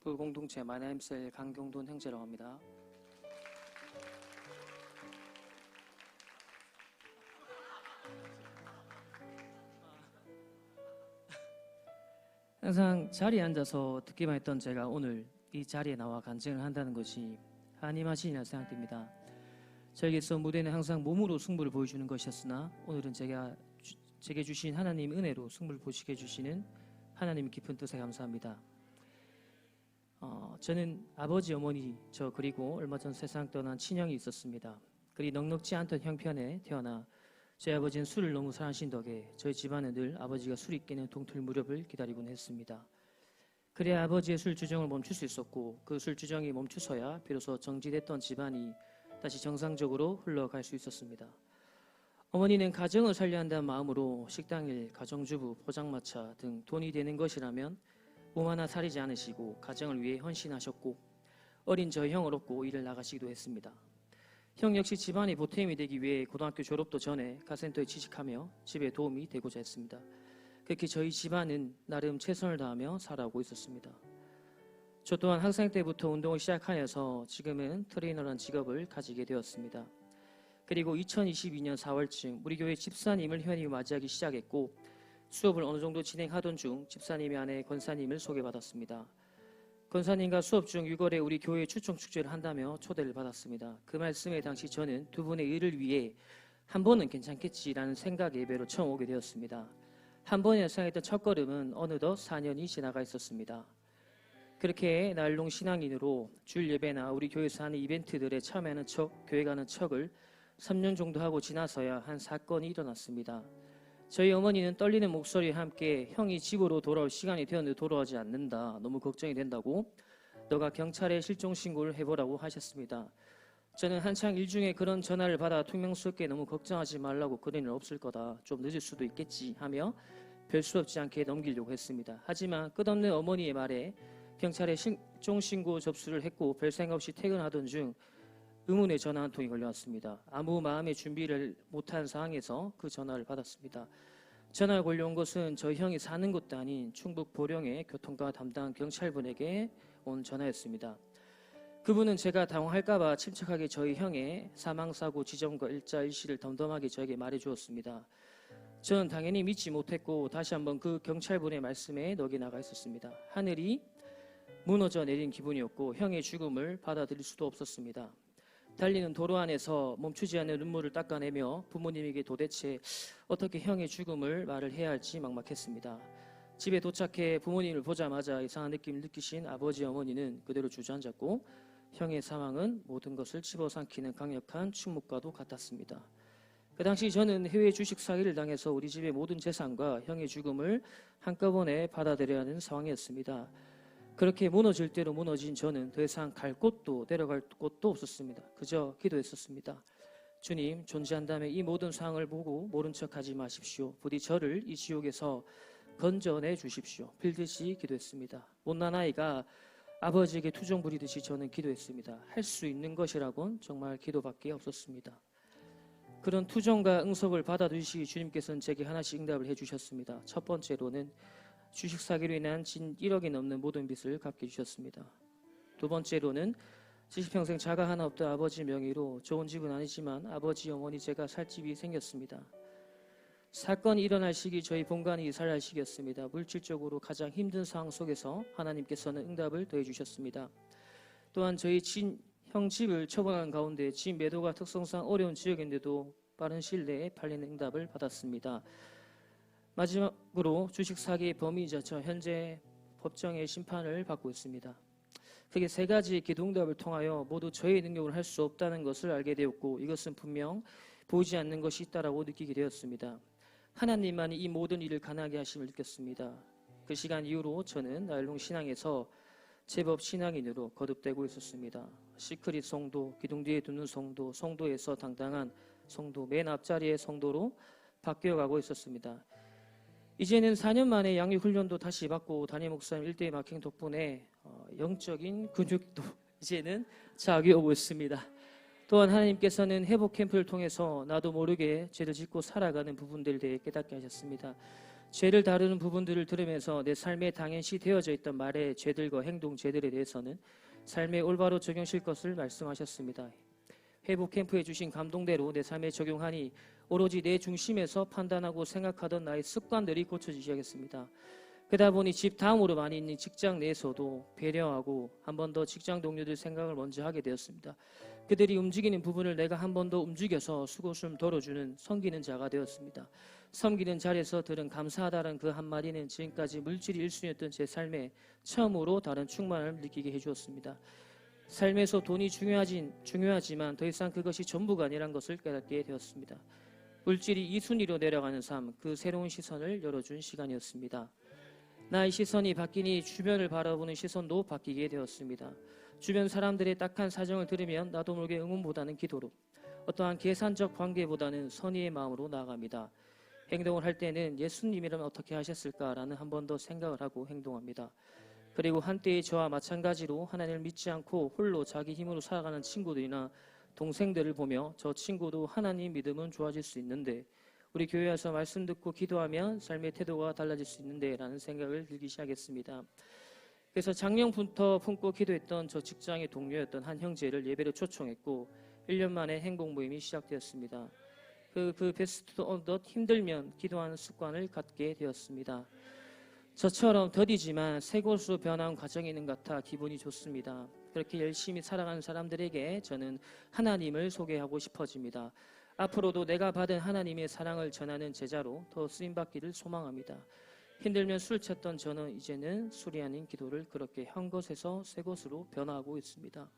불공동체 마나임셀 강경돈 형제라고 합니다. 항상 자리에 앉아서 듣기만 했던 제가 오늘 이 자리에 나와 간증을 한다는 것이 한임하시리라 생각됩니다. 저에게서 무대는 항상 몸으로 승부를 보여주는 것이었으나 오늘은 제게 주신 하나님 은혜로 승부를 보시게 해주시는 하나님 깊은 뜻에 감사합니다. 저는 아버지, 어머니, 그리고 얼마 전 세상 떠난 친형이 있었습니다. 그리 넉넉지 않던 형편에 태어나 저희 아버지는 술을 너무 사랑하신 덕에 저희 집안은 늘 아버지가 술이 깨는 동틀 무렵을 기다리곤 했습니다. 그래야 아버지의 술 주정을 멈출 수 있었고 그 술 주정이 멈추서야 비로소 정지됐던 집안이 다시 정상적으로 흘러갈 수 있었습니다. 어머니는 가정을 살려야 한다는 마음으로 식당일, 가정주부, 포장마차 등 돈이 되는 것이라면 몸 하나 사리지 않으시고 가정을 위해 헌신하셨고 어린 저 형을 업고 일을 나가시기도 했습니다. 형 역시 집안의 보탬이 되기 위해 고등학교 졸업도 전에 카센터에 취직하며 집에 도움이 되고자 했습니다. 그렇게 저희 집안은 나름 최선을 다하며 살아오고 있었습니다. 저 또한 학생 때부터 운동을 시작하여서 지금은 트레이너라는 직업을 가지게 되었습니다. 그리고 2022년 4월쯤 우리 교회 집사님을 현이 맞이하기 시작했고 수업을 어느 정도 진행하던 중 집사님의 아내 권사님을 소개받았습니다. 권사님과 수업 중 6월에 우리 교회 추청 축제를 한다며 초대를 받았습니다. 그 말씀에 당시 저는 두 분의 일을 위해 한 번은 괜찮겠지라는 생각에 예배로 처음 오게 되었습니다. 한 번이나 생각했던 첫걸음은 어느덧 4년이 지나가 있었습니다. 그렇게 날롱 신앙인으로 주일 예배나 우리 교회에서 하는 이벤트들에 참여하는 척, 교회 가는 척을 3년 정도 하고 지나서야 한 사건이 일어났습니다. 저희 어머니는 떨리는 목소리와 함께 형이 집으로 돌아올 시간이 되었는데 돌아오지 않는다. 너무 걱정이 된다고 너가 경찰에 실종 신고를 해보라고 하셨습니다. 저는 한창 일중에 그런 전화를 받아 퉁명스럽게 너무 걱정하지 말라고 그런 일 없을 거다. 좀 늦을 수도 있겠지 하며 별수없지 않게 넘기려고 했습니다. 하지만 끝없는 어머니의 말에 경찰에 실종 신고 접수를 했고 별 생각 없이 퇴근하던 중 의문의 전화 한 통이 걸려왔습니다. 아무 마음의 준비를 못한 상황에서 그 전화를 받았습니다. 전화가 걸려온 것은 저희 형이 사는 곳도 아닌 충북 보령의 교통과 담당 경찰분에게 온 전화였습니다. 그분은 제가 당황할까봐 침착하게 저희 형의 사망사고 지점과 일자 일시를 덤덤하게 저에게 말해주었습니다. 저는 당연히 믿지 못했고 다시 한번 그 경찰분의 말씀에 넋이 나가 있었습니다. 하늘이 무너져 내린 기분이었고 형의 죽음을 받아들일 수도 없었습니다. 달리는 도로 안에서 멈추지 않는 눈물을 닦아내며 부모님에게 도대체 어떻게 형의 죽음을 말을 해야 할지 막막했습니다. 집에 도착해 부모님을 보자마자 이상한 느낌을 느끼신 아버지 어머니는 그대로 주저앉았고 형의 사망은 모든 것을 집어삼키는 강력한 충목과도 같았습니다. 그 당시 저는 해외 주식 사기를 당해서 우리 집의 모든 재산과 형의 죽음을 한꺼번에 받아들여야 하는 상황이었습니다. 그렇게 무너질 대로 무너진 저는 더 이상 갈 곳도 내려갈 곳도 없었습니다. 그저 기도했었습니다. 주님, 존재한다면 이 모든 상황을 보고 모른 척하지 마십시오. 부디 저를 이 지옥에서 건져내 주십시오. 빌듯이 기도했습니다. 못난 아이가 아버지에게 투정 부리듯이 저는 기도했습니다. 할 수 있는 것이라곤 정말 기도밖에 없었습니다. 그런 투정과 응석을 받아주시기 주님께서는 제게 하나씩 응답을 해주셨습니다. 첫 번째로는 주식 사기로 인한 진 1억이 넘는 모든 빚을 갚게 해주셨습니다. 두 번째로는 70평생 자가 하나 없던 아버지 명의로 좋은 집은 아니지만 아버지, 어머니 제가 살 집이 생겼습니다. 사건이 일어날 시기 저희 본관이 이사를 할 시기였습니다. 물질적으로 가장 힘든 상황 속에서 하나님께서는 응답을 더해주셨습니다. 또한 저희 형 집을 처분하는 가운데 집 매도가 특성상 어려운 지역인데도 빠른 시일 내에 팔리는 응답을 받았습니다. 마지막으로 주식 사기의 범인이자 저 현재 법정의 심판을 받고 있습니다. 크게 세 가지의 기도 응답을 통하여 모두 저의 능력으로 할 수 없다는 것을 알게 되었고 이것은 분명 보이지 않는 것이 있다라고 느끼게 되었습니다. 하나님만이 이 모든 일을 가능하게 하심을 느꼈습니다. 그 시간 이후로 저는 나일롱 신앙에서 제법 신앙인으로 거듭되고 있었습니다. 시크릿 성도, 기둥 뒤에 두는 성도, 성도에서 당당한 성도, 맨 앞자리의 성도로 바뀌어가고 있었습니다. 이제는 4년 만에 양육 훈련도 다시 받고 담임 목사님 1대1 마킹 덕분에 영적인 근육도 이제는 자기 오고 있습니다. 또한 하나님께서는 회복 캠프를 통해서 나도 모르게 죄를 짓고 살아가는 부분들에 대해 깨닫게 하셨습니다. 죄를 다루는 부분들을 들으면서 내 삶에 당연시 되어져 있던 말의 죄들과 행동 죄들에 대해서는 삶에 올바로 적용실 것을 말씀하셨습니다. 회복 캠프에 주신 감동대로 내 삶에 적용하니 오로지 내 중심에서 판단하고 생각하던 나의 습관들이 고쳐지기 시작했습니다. 그러다 보니 집 다음으로 많이 있는 직장 내에서도 배려하고 한 번 더 직장 동료들 생각을 먼저 하게 되었습니다. 그들이 움직이는 부분을 내가 한 번 더 움직여서 수고스름 덜어주는 섬기는 자가 되었습니다. 섬기는 자리에서 들은 감사하다는 그 한마디는 지금까지 물질이 1순위였던 제 삶에 처음으로 다른 충만함을 느끼게 해주었습니다. 삶에서 돈이 중요하지만 더 이상 그것이 전부가 아니란 것을 깨닫게 되었습니다. 물질이 2순위로 내려가는 삶, 그 새로운 시선을 열어준 시간이었습니다. 나의 시선이 바뀌니 주변을 바라보는 시선도 바뀌게 되었습니다. 주변 사람들의 딱한 사정을 들으면 나도 모르게 응원보다는 기도로, 어떠한 계산적 관계보다는 선의의 마음으로 나아갑니다. 행동을 할 때는 예수님이라면 어떻게 하셨을까라는 한 번 더 생각을 하고 행동합니다. 그리고 한때의 저와 마찬가지로 하나님을 믿지 않고 홀로 자기 힘으로 살아가는 친구들이나 동생들을 보며 저 친구도 하나님 믿으면 좋아질 수 있는데, 우리 교회 와서 말씀 듣고 기도하면 삶의 태도가 달라질 수 있는데 라는 생각을 들기 시작했습니다. 그래서 작년부터 품고 기도했던 저 직장의 동료였던 한 형제를 예배로 초청했고 1년 만에 행복 모임이 시작되었습니다. 그 베스트 언덧 힘들면 기도하는 습관을 갖게 되었습니다. 저처럼 더디지만 새 곳으로 변한 과정이 있는 것 같아 기분이 좋습니다. 그렇게 열심히 살아가는 사람들에게 저는 하나님을 소개하고 싶어집니다. 앞으로도 내가 받은 하나님의 사랑을 전하는 제자로 더 쓰임받기를 소망합니다. 힘들면 술 쳤던 저는 이제는 술이 아닌 기도를 그렇게 한 것에서 새 것으로 변화하고 있습니다.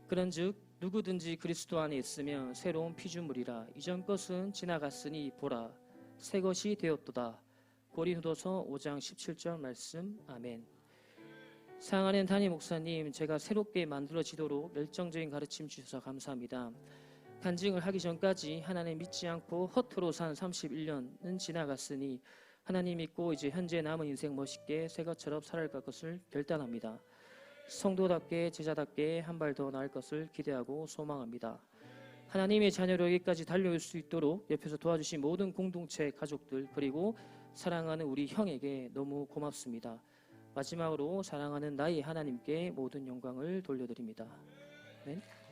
그런즉 누구든지 그리스도 안에 있으면 새로운 피조물이라, 이전 것은 지나갔으니 보라 새 것이 되었도다. 고린도서 5장 17절 말씀. 아멘. 사랑하는 담임 목사님, 제가 새롭게 만들어지도록 열정적인 가르침 주셔서 감사합니다. 간증을 하기 전까지 하나님 믿지 않고 허투루 산 31년은 지나갔으니 하나님 믿고 이제 현재 남은 인생 멋있게 새 것처럼 살아갈 것을 결단합니다. 성도답게 제자답게 한 발 더 나을 것을 기대하고 소망합니다. 하나님의 자녀로 여기까지 달려올 수 있도록 옆에서 도와주신 모든 공동체 가족들, 그리고 사랑하는 우리 형에게 너무 고맙습니다. 마지막으로 사랑하는 나의 하나님께 모든 영광을 돌려드립니다. 아멘.